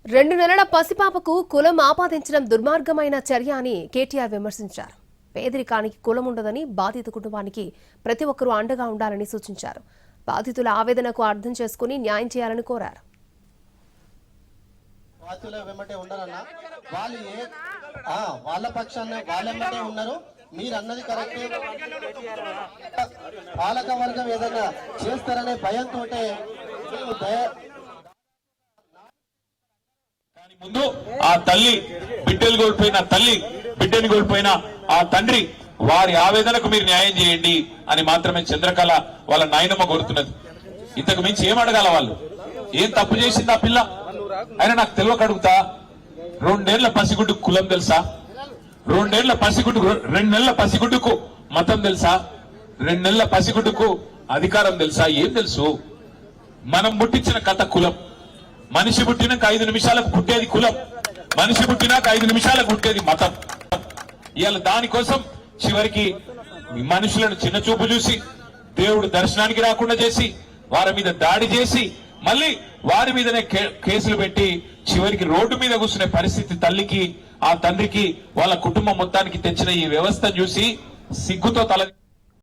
2 నెలల పసిపాపకు కులం ఆపాదించడం దుర్మార్గమైన చర్య అని కేటీఆర్ విమర్శించారు. పేదరికానికి కులం ఉండదని, బాధిత కుటుంబానికి ప్రతి ఒక్కరూ అండగా ఉండాలని సూచించారు. బాధితుల ఆవేదనకు అర్థం చేసుకుని న్యాయం చేయాలని కోరారు. వాళ్ళ పక్షాన వాళ్ళెమ్మటే ఉన్నారు. మీరు అన్నది కరెక్టే. పాలక వర్గం ఏదైనా చేస్తారనే భయంతో ముందు ఆ తల్లి బిడ్డలు కోల్పోయిన తల్లి బిడ్డని కోల్పోయిన ఆ తండ్రి వారి ఆవేదనకు మీరు న్యాయం చేయండి అని మాత్రమే చంద్రకళ వాళ్ళ నాయనమ్మ కోరుతున్నది. ఇంతకు మించి ఏం అడగాల? వాళ్ళు ఏం తప్పు చేసింది ఆ పిల్ల? అయినా నాకు తెలియక అడుగుతా, 2 నెలల పసిగుడ్డుకు కులం తెలుసా? 2 నెలల పసిగుడ్డుకు 2 నెలల పసిగుడ్డుకు మతం తెలుసా? 2 నెలల పసిగుడ్డుకు అధికారం తెలుసా? ఏం తెలుసు? మనం పుట్టించిన కథ కులం. మనిషి పుట్టినాక 5 నిమిషాలకు పుట్టేది కులం. మనిషి పుట్టినాక 5 నిమిషాలకు పుట్టేది మతం. ఇవాళ దానికోసం చివరికి మనుషులను చిన్న చూపు చూసి, దేవుడు దర్శనానికి రాకుండా చేసి, వారి మీద దాడి చేసి, మళ్ళీ వారి మీదనే కేసులు పెట్టి చివరికి రోడ్డు మీద కూర్చునే పరిస్థితి తల్లికి, ఆ తండ్రికి, వాళ్ళ కుటుంబం మొత్తానికి తెచ్చిన ఈ వ్యవస్థ చూసి సిగ్గుతో తల